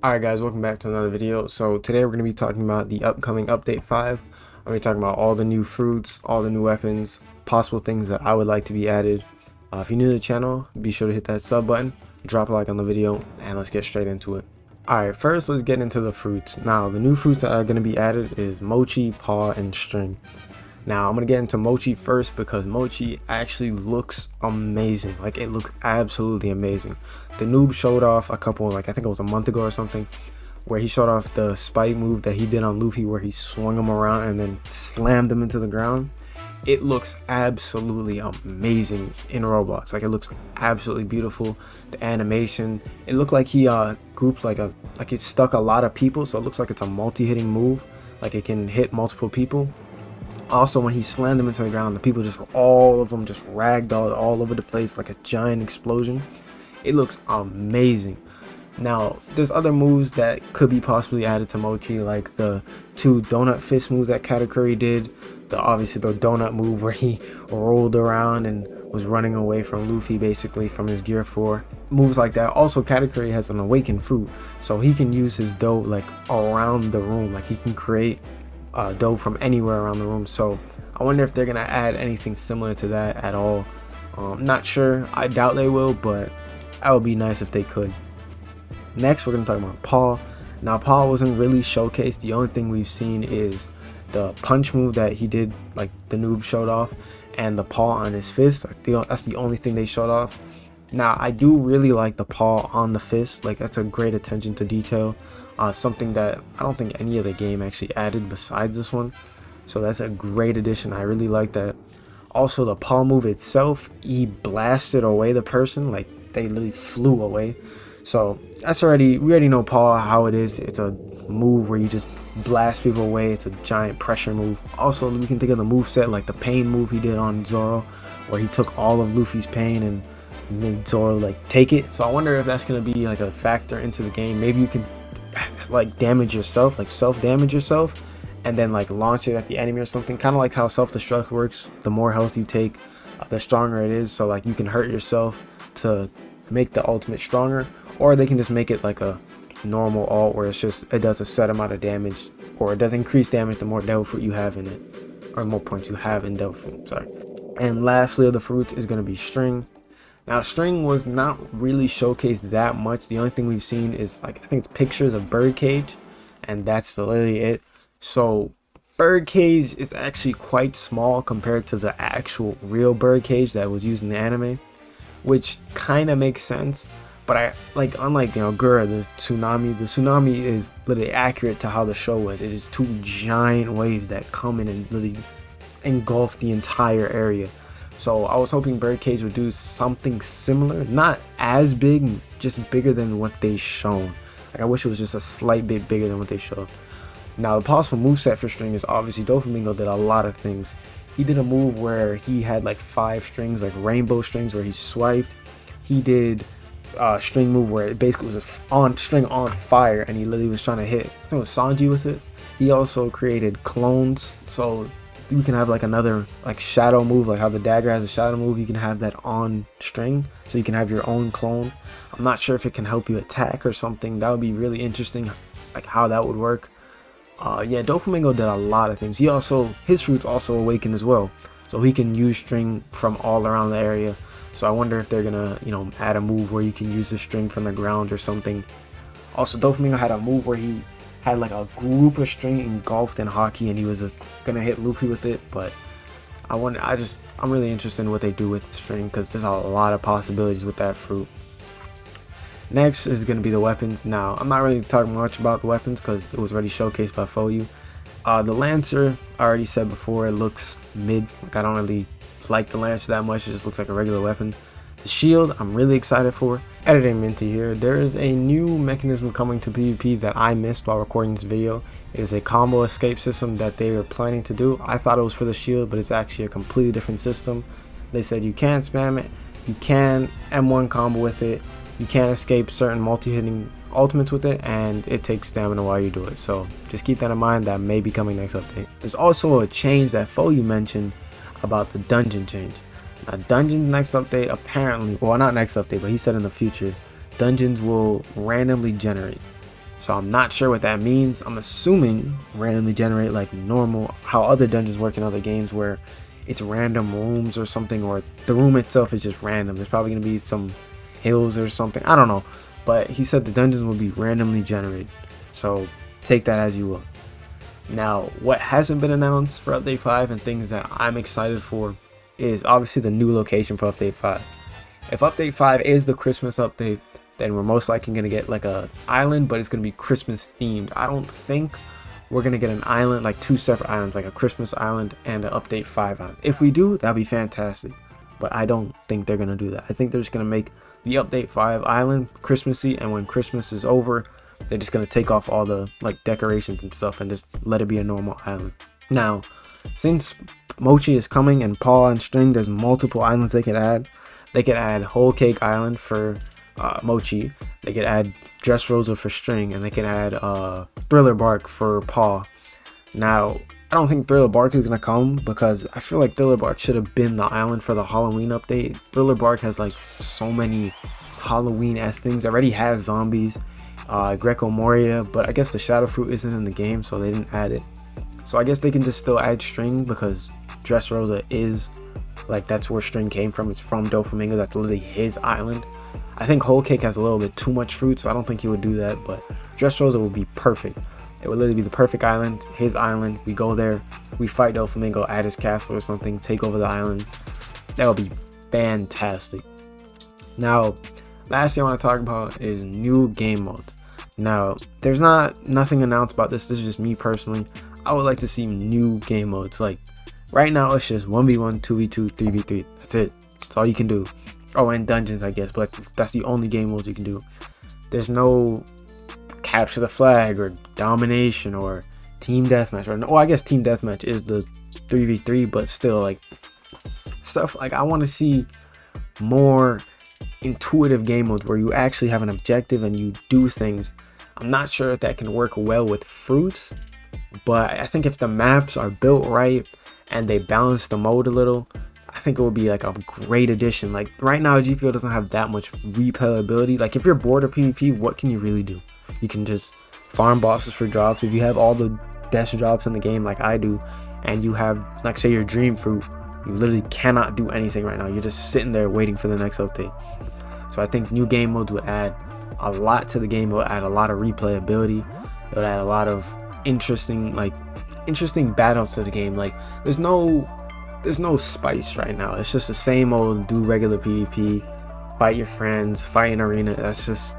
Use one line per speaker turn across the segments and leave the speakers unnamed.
Alright guys, welcome back to another video. So today we're going to be talking about the upcoming update 5. I'm going to be talking about all the new fruits, all the new weapons, possible things that I would like to be added. If you're new to the channel, be sure to hit that sub button, drop a like on the video, and let's get straight into it. Alright, first let's get into the fruits. Now the new fruits that are going to be added is mochi, paw, and string. Now I'm going to get into mochi first because mochi actually looks amazing. Like, it looks absolutely amazing. The noob showed off a couple, like I think it was a month ago or something, where he showed off the spike move that he did on Luffy, where he swung him around and then slammed him into the ground. It looks absolutely amazing in Roblox. Like, it looks absolutely beautiful. The animation, it looked like he grouped like it stuck a lot of people, so it looks like it's a multi-hitting move, like it can hit multiple people. Also, when he slammed them into the ground, the people just, all of them just ragdolled all over the place like a giant explosion. It looks amazing. Now, there's other moves that could be possibly added to Mochi, like the 2 donut fist moves that Katakuri did. Obviously the donut move where he rolled around and was running away from Luffy, basically from his Gear 4. Moves like that. Also, Katakuri has an awakened fruit, so he can use his dough like around the room. Like, he can create dough from anywhere around the room. So I wonder if they're gonna add anything similar to that at all. Not sure. I doubt they will, but that would be nice if they could. Next, we're gonna talk about Paw. Now, Paw wasn't really showcased. The only thing we've seen is the punch move that he did, like the noob showed off, and the paw on his fist. That's the only thing they showed off. Now, I do really like the paw on the fist. Like, that's a great attention to detail. Something that I don't think any other game actually added besides this one. So that's a great addition. I really like that. Also, the paw move itself, he blasted away the person. Like, they literally flew away. So we already know paw, how it is. It's a move where you just blast people away. It's a giant pressure move. Also, we can think of the move set like the pain move he did on Zoro, where he took all of Luffy's pain and made Zoro like take it. So I wonder if that's going to be like a factor into the game. Maybe you can like damage yourself, like self-damage yourself, and then like launch it at the enemy or something, kind of like how self-destruct works. The more health you take, the stronger it is. So like, you can hurt yourself to make the ultimate stronger, or they can just make it like a normal ult where it does a set amount of damage, or it does increase damage the more devil fruit you have in it, or the more points you have in devil fruit, sorry. And lastly of the fruits is going to be string. Now, string was not really showcased that much. The only thing we've seen is, like, I think it's pictures of birdcage, and that's literally it. So birdcage is actually quite small compared to the actual real birdcage that was used in the anime, which kind of makes sense. But unlike Gura, the tsunami is literally accurate to how the show was. It is 2 giant waves that come in and literally engulf the entire area. So I was hoping birdcage would do something similar, not as big, just bigger than what they shown. Like, I wish it was just a slight bit bigger than what they showed. Now, the possible moveset for string is obviously Doflamingo did a lot of things. He did a move where he had like 5 strings, like rainbow strings, where he swiped. He did a string move where it basically was a string on fire, and he literally was trying to hit, I think it was Sanji with it. He also created clones, so you can have like another like shadow move, like how the dagger has a shadow move. You can have that on string, so you can have your own clone. I'm not sure if it can help you attack or something. That would be really interesting, like how that would work. Yeah, Doflamingo did a lot of things. His fruits also awakened as well, so he can use string from all around the area. So I wonder if they're gonna add a move where you can use the string from the ground or something. Also, Doflamingo had a move where he had like a group of string engulfed in hockey, and he was gonna hit Luffy with it. But I'm really interested in what they do with string, because there's a lot of possibilities with that fruit. Next is going to be the weapons. Now, I'm not really talking much about the weapons because it was already showcased by Foyu. The Lancer, I already said before, it looks mid. Like, I don't really like the Lancer that much. It just looks like a regular weapon. The shield, I'm really excited for. AyoMinty here. There is a new mechanism coming to PvP that I missed while recording this video. It is a combo escape system that they are planning to do. I thought it was for the shield, but it's actually a completely different system. They said you can spam it, you can M1 combo with it, you can escape certain multi-hitting ultimates with it, and it takes stamina while you do it. So just keep that in mind. That may be coming next update. There's also a change that Foyu mentioned about the dungeon change. Now, dungeon next update, apparently, well, not next update, but he said in the future, dungeons will randomly generate. So I'm not sure what that means. I'm assuming randomly generate like normal, how other dungeons work in other games where it's random rooms or something, or the room itself is just random. There's probably going to be some hills or something. I don't know. But he said the dungeons will be randomly generated. So take that as you will. Now, what hasn't been announced for Update 5 and things that I'm excited for is obviously the new location for Update 5. If Update 5 is the Christmas update, then we're most likely going to get like a island, but it's going to be Christmas themed. I don't think we're going to get an island, like 2 separate islands, like a Christmas island and an Update 5 island. If we do, that'd be fantastic. But I don't think they're going to do that. I think they're just going to make the Update 5 island Christmassy, and when Christmas is over, they're just going to take off all the like decorations and stuff and just let it be a normal island. Now, since Mochi is coming and Paw and String, there's multiple islands they could add. They could add Whole Cake Island for Mochi. They could add Dress Rosa for String, and they could add Thriller Bark for Paw. Now, I don't think Thriller Bark is going to come because I feel like Thriller Bark should have been the island for the Halloween update. Thriller Bark has like so many Halloween-esque things. It already has zombies, Greco Moria, but I guess the Shadow Fruit isn't in the game, so they didn't add it. So I guess they can just still add String because Dress Rosa is like, that's where String came from. It's from Doflamingo. That's literally his island. I think Whole Cake has a little bit too much fruit, so I don't think he would do that, but Dress Rosa would be perfect. It would literally be the perfect island, his island. We go there, we fight Doflamingo at his castle or something, take over the island. That would be fantastic. Now, last thing I want to talk about is new game modes. Now, there's nothing announced about this. This is just me personally. I would like to see new game modes. Like, right now, it's just 1v1, 2v2, 3v3. That's it. That's all you can do. Oh, and dungeons, I guess, but that's the only game modes you can do. There's no capture the flag or domination or team deathmatch. Well, I guess team deathmatch is the 3v3, but still, like, stuff like I want to see more intuitive game modes where you actually have an objective and you do things. I'm not sure if that can work well with fruits, but I think if the maps are built right and they balance the mode a little, I think it would be like a great addition. Like right now, GPO doesn't have that much replayability. Like if you're bored of PvP, what can you really do? You can just farm bosses for drops. If you have all the best drops in the game like I do, and you have, like, say your dream fruit, you literally cannot do anything right now. You're just sitting there waiting for the next update. So I think new game modes would add a lot to the game. It would add a lot of replayability. It would add a lot of interesting battles to the game. Like there's no spice right now. It's just the same old do regular PvP, fight your friends, fight in arena. That's just,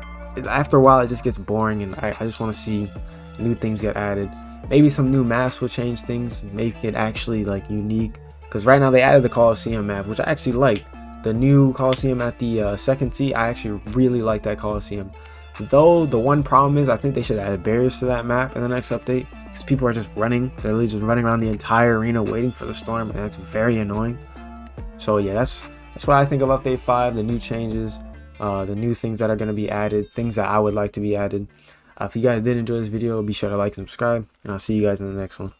after a while it just gets boring, and I just want to see new things get added. Maybe some new maps will change things, make it actually like unique, because right now they added the Coliseum map, which I actually like. The new Coliseum at the second sea, I actually really like that Coliseum. Though the one problem is I think they should add barriers to that map in the next update, because people are just running. They're literally just running around the entire arena waiting for the storm, and that's very annoying. So yeah, that's what I think of Update 5, the new changes, the new things that are going to be added, things that I would like to be added. If you guys did enjoy this video, be sure to like and subscribe, and I'll see you guys in the next one.